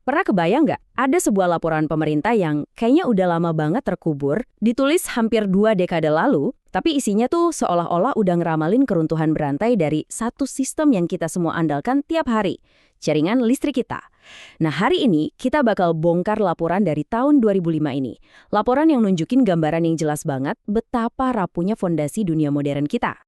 Pernah kebayang nggak, ada sebuah laporan pemerintah yang kayaknya udah lama banget terkubur, ditulis hampir 2 dekade lalu, tapi isinya tuh seolah-olah udah ngeramalin keruntuhan berantai dari satu sistem yang kita semua andalkan tiap hari, jaringan listrik kita. Nah, hari ini kita bakal bongkar laporan dari tahun 2005 ini. Laporan yang nunjukin gambaran yang jelas banget betapa rapuhnya fondasi dunia modern kita.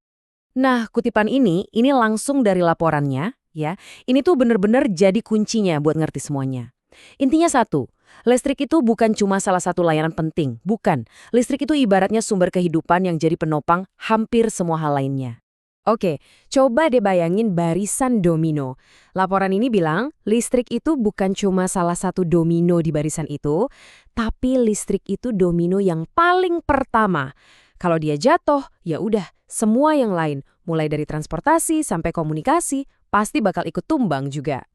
Nah, kutipan ini langsung dari laporannya, ya. Ini tuh bener-bener jadi kuncinya buat ngerti semuanya. Intinya satu, listrik itu bukan cuma salah satu layanan penting, bukan. Listrik itu ibaratnya sumber kehidupan yang jadi penopang hampir semua hal lainnya. Oke, coba deh bayangin barisan domino. Laporan ini bilang, listrik itu bukan cuma salah satu domino di barisan itu, tapi listrik itu domino yang paling pertama. Kalau dia jatuh, ya udah, semua yang lain, mulai dari transportasi sampai komunikasi, pasti bakal ikut tumbang juga.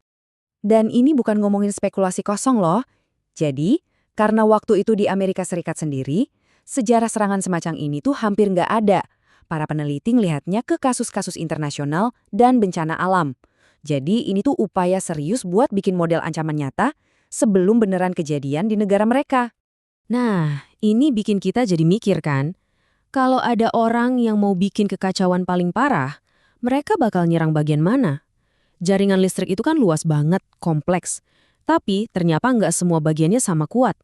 Dan ini bukan ngomongin spekulasi kosong loh. Jadi, karena waktu itu di Amerika Serikat sendiri, sejarah serangan semacam ini tuh hampir nggak ada. Para peneliti ngelihatnya ke kasus-kasus internasional dan bencana alam. Jadi ini tuh upaya serius buat bikin model ancaman nyata sebelum beneran kejadian di negara mereka. Nah, ini bikin kita jadi mikir kan, kalau ada orang yang mau bikin kekacauan paling parah, mereka bakal nyerang bagian mana? Jaringan listrik itu kan luas banget, kompleks. Tapi ternyata nggak semua bagiannya sama kuat.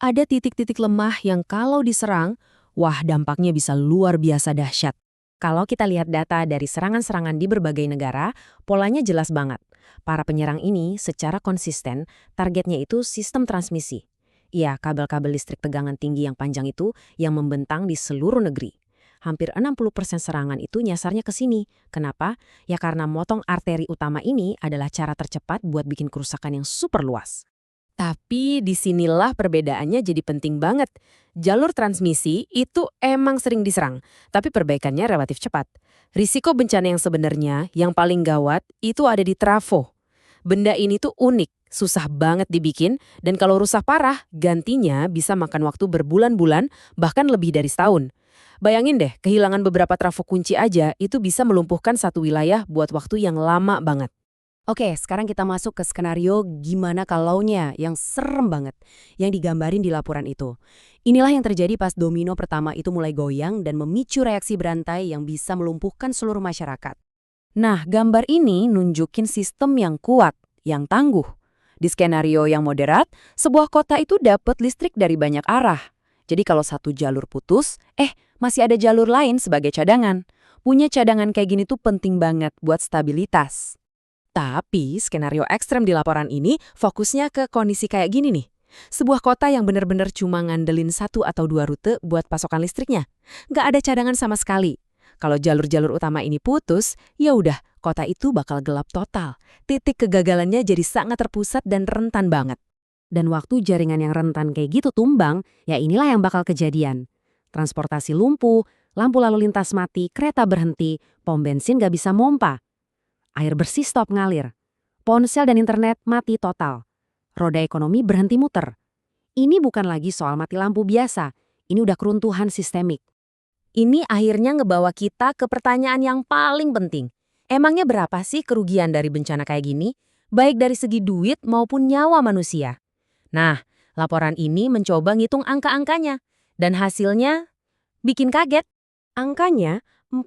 Ada titik-titik lemah yang kalau diserang, wah dampaknya bisa luar biasa dahsyat. Kalau kita lihat data dari serangan-serangan di berbagai negara, polanya jelas banget. Para penyerang ini secara konsisten, targetnya itu sistem transmisi. Iya, kabel-kabel listrik tegangan tinggi yang panjang itu yang membentang di seluruh negeri. Hampir 60% serangan itu nyasarnya ke sini. Kenapa? Ya karena motong arteri utama ini adalah cara tercepat buat bikin kerusakan yang super luas. Tapi disinilah perbedaannya jadi penting banget. Jalur transmisi itu emang sering diserang, tapi perbaikannya relatif cepat. Risiko bencana yang sebenarnya, yang paling gawat, itu ada di trafo. Benda ini tuh unik, susah banget dibikin, dan kalau rusak parah, gantinya bisa makan waktu berbulan-bulan, bahkan lebih dari setahun. Bayangin deh, kehilangan beberapa trafo kunci aja itu bisa melumpuhkan satu wilayah buat waktu yang lama banget. Oke, sekarang kita masuk ke skenario gimana kalaunya yang serem banget yang digambarin di laporan itu. Inilah yang terjadi pas domino pertama itu mulai goyang dan memicu reaksi berantai yang bisa melumpuhkan seluruh masyarakat. Nah, gambar ini nunjukin sistem yang kuat, yang tangguh. Di skenario yang moderat, sebuah kota itu dapat listrik dari banyak arah. Jadi kalau satu jalur putus, masih ada jalur lain sebagai cadangan. Punya cadangan kayak gini tuh penting banget buat stabilitas. Tapi skenario ekstrem di laporan ini fokusnya ke kondisi kayak gini nih. Sebuah kota yang benar-benar cuma ngandelin 1 atau 2 rute buat pasokan listriknya. Nggak ada cadangan sama sekali. Kalau jalur-jalur utama ini putus, ya udah, kota itu bakal gelap total. Titik kegagalannya jadi sangat terpusat dan rentan banget. Dan waktu jaringan yang rentan kayak gitu tumbang, ya inilah yang bakal kejadian. Transportasi lumpuh, lampu lalu lintas mati, kereta berhenti, pom bensin nggak bisa mompa. Air bersih stop ngalir. Ponsel dan internet mati total. Roda ekonomi berhenti muter. Ini bukan lagi soal mati lampu biasa. Ini udah keruntuhan sistemik. Ini akhirnya ngebawa kita ke pertanyaan yang paling penting. Emangnya berapa sih kerugian dari bencana kayak gini? Baik dari segi duit maupun nyawa manusia. Nah, laporan ini mencoba ngitung angka-angkanya. Dan hasilnya bikin kaget. Angkanya 40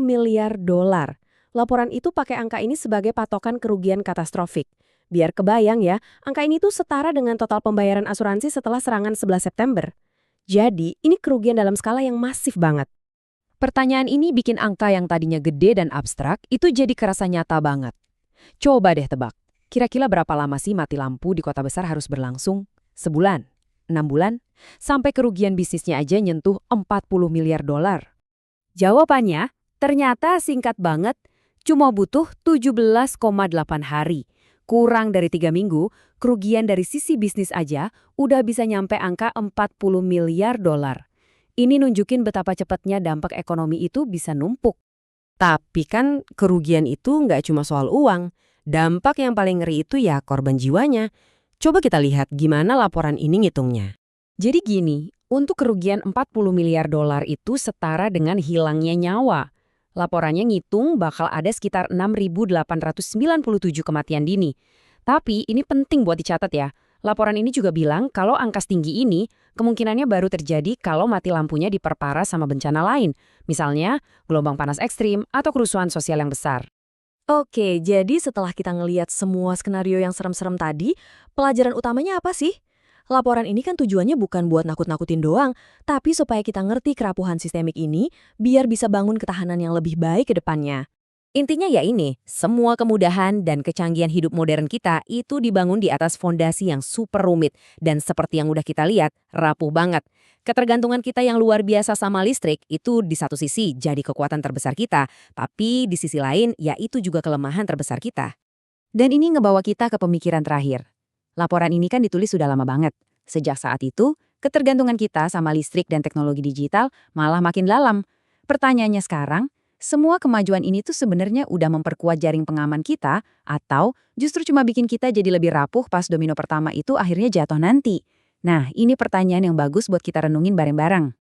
miliar dolar. Laporan itu pakai angka ini sebagai patokan kerugian katastrofik. Biar kebayang ya, angka ini tuh setara dengan total pembayaran asuransi setelah serangan 11 September. Jadi, ini kerugian dalam skala yang masif banget. Pertanyaan ini bikin angka yang tadinya gede dan abstrak itu jadi kerasa nyata banget. Coba deh tebak, kira-kira berapa lama sih mati lampu di kota besar harus berlangsung? Sebulan? 6 bulan? Sampai kerugian bisnisnya aja nyentuh 40 miliar dolar. Jawabannya, ternyata singkat banget. Cuma butuh 17,8 hari. Kurang dari 3 minggu, kerugian dari sisi bisnis aja udah bisa nyampe angka 40 miliar dolar. Ini nunjukin betapa cepatnya dampak ekonomi itu bisa numpuk. Tapi kan kerugian itu nggak cuma soal uang. Dampak yang paling ngeri itu ya korban jiwanya. Coba kita lihat gimana laporan ini ngitungnya. Jadi gini, untuk kerugian 40 miliar dolar itu setara dengan hilangnya nyawa. Laporannya ngitung bakal ada sekitar 6.897 kematian dini. Tapi ini penting buat dicatat ya. Laporan ini juga bilang kalau angka setinggi ini kemungkinannya baru terjadi kalau mati lampunya diperparah sama bencana lain. Misalnya, gelombang panas ekstrim atau kerusuhan sosial yang besar. Oke, jadi setelah kita ngelihat semua skenario yang serem-serem tadi, pelajaran utamanya apa sih? Laporan ini kan tujuannya bukan buat nakut-nakutin doang, tapi supaya kita ngerti kerapuhan sistemik ini, biar bisa bangun ketahanan yang lebih baik ke depannya. Intinya ya ini, semua kemudahan dan kecanggihan hidup modern kita itu dibangun di atas fondasi yang super rumit dan seperti yang udah kita lihat, rapuh banget. Ketergantungan kita yang luar biasa sama listrik itu di satu sisi jadi kekuatan terbesar kita, tapi di sisi lain ya itu juga kelemahan terbesar kita. Dan ini ngebawa kita ke pemikiran terakhir. Laporan ini kan ditulis sudah lama banget. Sejak saat itu, ketergantungan kita sama listrik dan teknologi digital malah makin dalam. Pertanyaannya sekarang, semua kemajuan ini tuh sebenarnya udah memperkuat jaring pengaman kita atau justru cuma bikin kita jadi lebih rapuh pas domino pertama itu akhirnya jatuh nanti? Nah, ini pertanyaan yang bagus buat kita renungin bareng-bareng.